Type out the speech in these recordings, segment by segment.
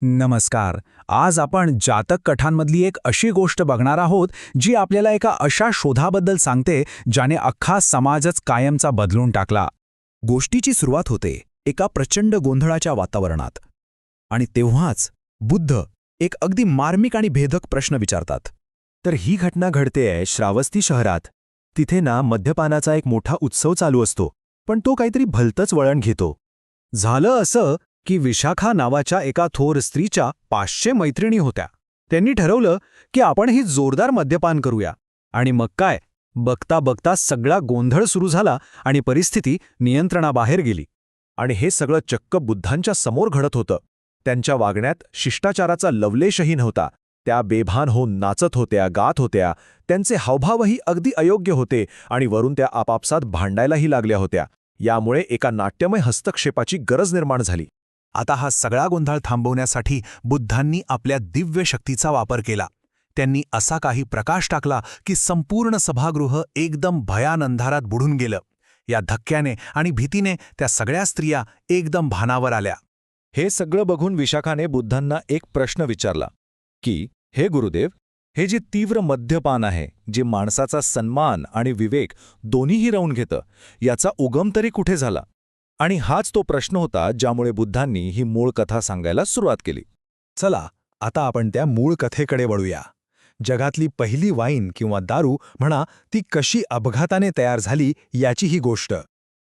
नमस्कार. आज आपण जातक कथांमधली एक अशी गोष्ट बघणार आहोत जी आपल्याला एका अशा शोधाबद्दल सांगते ज्याने अख्खा समाजच कायमचा बदलून टाकला. गोष्टीची सुरुवात होते एका प्रचंड गोंधळाच्या वातावरणात. आणि तेव्हाच बुद्ध एक अगदी मार्मिक आणि भेदक प्रश्न विचारतात. तर ही घटना घडतेय श्रावस्ती शहरात. तिथे ना मद्यपानाचा एक मोठा उत्सव चालू असतो, पण तो काहीतरी भलतंच वळण घेतो. झालं असं की विशाखा नावाच्या एका थोर स्त्रीच्या 500 मैत्रिणी होत्या. त्यांनी ठरवलं की आपण ही जोरदार मद्यपान करूया. आणि मग काय, बघता बघता सगळा गोंधळ सुरू झाला आणि परिस्थिती नियंत्रणाबाहेर गेली. आणि हे सगळं चक्क बुद्धांच्या समोर घडत होतं. त्यांच्या वागण्यात शिष्टाचाराचा लवलेशही नव्हता. त्या बेभान होऊन नाचत होत्या, गात होत्या. त्यांचे हावभावही अगदी अयोग्य होते आणि वरून त्या आपापसात भांडायलाही लागल्या होत्या. यामुळे एका नाट्यमय हस्तक्षेपाची गरज निर्माण झाली. आता हा सगळा गोंधळ थांबवण्यासाठी बुद्धांनी आपल्या दिव्य शक्तीचा वापर केला. त्यांनी असा काही प्रकाश टाकला की संपूर्ण सभागृह एकदम भयान अंधारात बुडून गेलं. या धक्क्याने आणि भीतीने त्या सगळ्या स्त्रिया एकदम भानावर आल्या. हे सगळं बघून विशाखाने बुद्धांना एक प्रश्न विचारला की, हे गुरुदेव, हे जे तीव्र मद्यपान आहे, जे माणसाचा सन्मान आणि विवेक दोन्हीही राहून घेतं, याचा उगम तरी कुठे झाला? आणि हाच तो प्रश्न होता ज्यामुळे बुद्धांनी ही मूळ कथा सांगायला सुरुवात केली. चला आता आपण त्या मूळ कथेकडे वळूया. जगातली पहिली वाईन किंवा दारू म्हणा, ती कशी अपघाताने तयार झाली याची ही गोष्ट.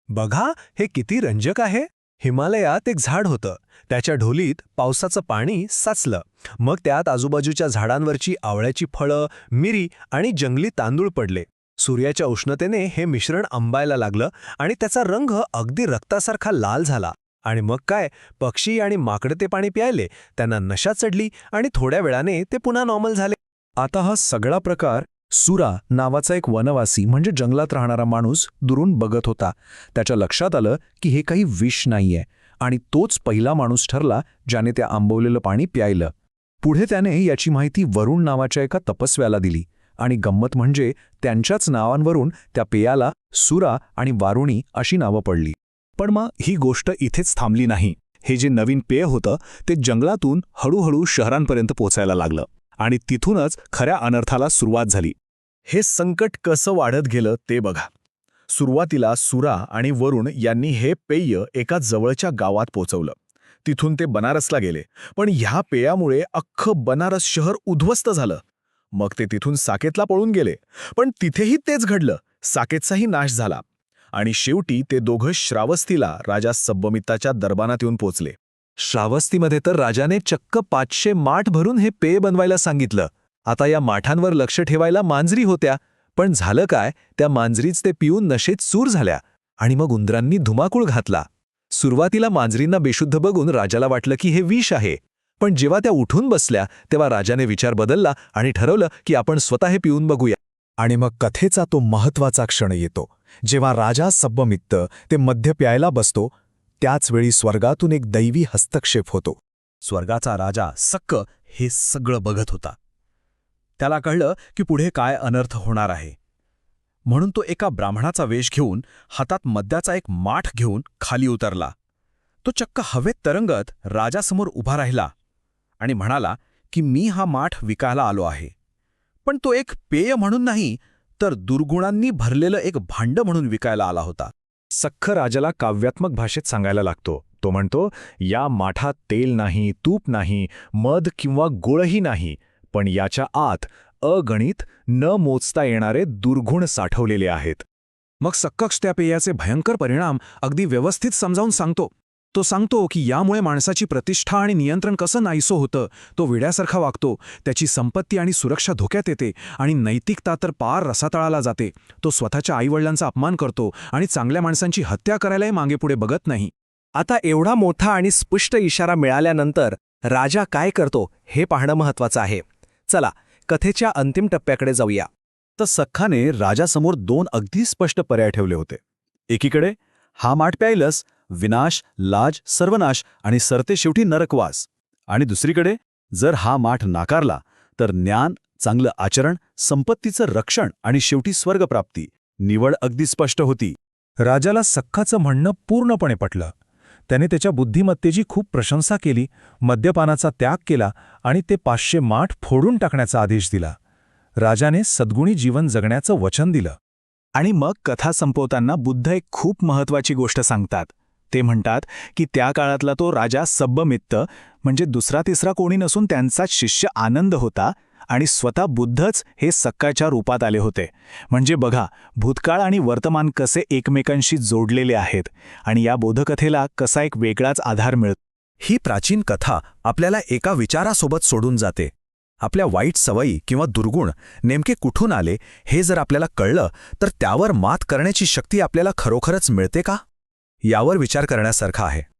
बघा हे किती रंजक आहे. हिमालयात एक झाड होतं. त्याच्या ढोलीत पावसाचं पाणी साचलं. मग त्यात आजूबाजूच्या झाडांवरची आवळ्याची फळं, मिरी आणि जंगली तांदूळ पडले. सूर्याच्या उष्णतेने हे मिश्रण आंबायला लागलं आणि त्याचा रंग अगदी रक्तासारखा लाल झाला. आणि मग काय, पक्षी आणि माकडे ते पाणी प्यायले, त्यांना नशा चढली आणि थोड्या वेळाने ते पुन्हा नॉर्मल झाले. आता हा सगळा प्रकार सुरा नावाचा एक वनवासी म्हणजे जंगलात राहणारा माणूस दुरून बघत होता. त्याच्या लक्षात आलं की हे काही विष नाहीये आणि तोच पहिला माणूस ठरला ज्याने त्या आंबवलेलं पाणी प्यायलं. पुढे त्याने याची माहिती वरुण नावाच्या एका तपस्व्याला दिली आणि गंमत म्हणजे त्यांच्याच नावांवरून त्या पेयाला सुरा आणि वारुणी अशी नावं पडली. पण मग ही गोष्ट इथेच थांबली नाही. हे जे नवीन पेय होतं ते जंगलातून हळूहळू शहरांपर्यंत पोचायला लागलं आणि तिथूनच खऱ्या अनर्थाला सुरुवात झाली. हे संकट कसं वाढत गेलं ते बघा. सुरुवातीला सुरा आणि वरुण यांनी हे पेय एका जवळच्या गावात पोचवलं. तिथून ते बनारसला गेले. पण ह्या पेयामुळे अख्खं बनारस शहर उद्ध्वस्त झालं. मग ते तिथून साकेतला पळून गेले. पण तिथेही तेच घडलं. साकेतचाही नाश झाला. आणि शेवटी ते दोघं श्रावस्तीला राजा सब्बमित्ताच्या दरबारात येऊन पोचले. श्रावस्तीमध्ये तर राजाने चक्क 500 माठ भरून हे पेय बनवायला सांगितलं. आता या माठांवर लक्ष ठेवायला मांजरी होत्या. पण झालं काय, त्या मांजरीच ते पिऊन नशेत चूर झाल्या आणि मग उंदरांनी धुमाकूळ घातला. सुरुवातीला मांजरींना बेशुद्ध बघून राजाला वाटलं की हे विष आहे. पण जेव्हा त्या उठून बसल्या तेव्हा राजाने विचार बदलला आणि ठरवलं की आपण स्वतः हे पिऊन बघूया. आणि मग कथेचा तो महत्त्वाचा क्षण येतो. जेव्हा राजा सब्बमित्त ते मद्य प्यायला बसतो, त्याचवेळी स्वर्गातून एक दैवी हस्तक्षेप होतो. स्वर्गाचा राजा सक्क हे सगळं बघत होता. त्याला कळलं की पुढे काय अनर्थ होणार आहे. म्हणून तो एका ब्राह्मणाचा वेश घेऊन हातात मद्याचा एक माठ घेऊन खाली उतरला. तो चक्क हवेत तरंगत राजासमोर उभा राहिला आणि म्हणाला की मी हा माठ विकायला आलो आहे. पण तो एक पेय म्हणून नाही, तर दुर्गुणांनी भरलेलं एक भांड म्हणून विकायला आला होता. सख्ख राजाला काव्यात्मक भाषेत सांगायला लागतो. तो म्हणतो, या माठात तेल नाही, तूप नाही, मध किंवा गुळही नाही, पण याच्या आत अगणित न मोजता येणारे दुर्गुण साठवलेले आहेत. मग सक्कक्ष त्या पेयाचे भयंकर परिणाम अगदी व्यवस्थित समजावून सांगतो. तो सांगतो की यामुळे माणसाची प्रतिष्ठा आणि नियंत्रण कसं नाहीसं होतं. तो वेड्यासारखा वागतो, त्याची संपत्ती आणि सुरक्षा धोक्यात येते आणि नैतिकता तर पार रसातळाला जाते. तो स्वतःच्या आईवडिलांचा अपमान करतो आणि चांगल्या माणसांची हत्या करायलाही मागेपुढे बघत नाही. आता एवढा मोठा आणि स्पष्ट इशारा मिळाल्यानंतर राजा काय करतो हे पाहणं महत्त्वाचं आहे. चला कथेच्या अंतिम टप्प्याकडे जाऊया. तर सख्खाने राजासमोर 2 अगदी स्पष्ट पर्याय ठेवले होते. एकीकडे हा माठ प्यायलस, विनाश, लाज, सर्वनाश आणि सरते शेवटी नरकवास. आणि दुसरीकडे जर हा माठ नाकारला तर ज्ञान, चांगलं आचरण, संपत्तीचं रक्षण आणि शेवटी स्वर्गप्राप्ती. निवड अगदी स्पष्ट होती. राजाला सख्खाचं म्हणणं पूर्णपणे पटलं. त्याने त्याच्या बुद्धिमत्तेची खूप प्रशंसा केली, मद्यपानाचा त्याग केला आणि ते 500 माठ फोडून टाकण्याचा आदेश दिला. राजाने सद्गुणी जीवन जगण्याचं वचन दिलं. आणि मग कथा संपवताना बुद्ध एक खूप महत्वाची गोष्ट सांगतात. ते म्हणतात की त्या काळातला तो राजा सब्बमित्त म्हणजे दुसरा तिसरा कोणी नसून त्यांचाच शिष्य आनंद होता आणि स्वतः बुद्धच हे सक्काच्या रूपात आले होते. म्हणजे बघा, भूतकाळ आणि वर्तमान कसे एकमेकांशी जोडलेले आहेत आणि या बोधकथेला कसा एक वेगळाच आधार मिळतो. ही प्राचीन कथा आपल्याला एका विचारासोबत सोडून जाते. आपल्या वाईट सवयी किंवा दुर्गुण नेमके कुठून आले हे जर आपल्याला कळलं तर त्यावर मात करण्याची शक्ती आपल्याला खरोखरच मिळते का? यावर विचार करण्यासारखा आहे.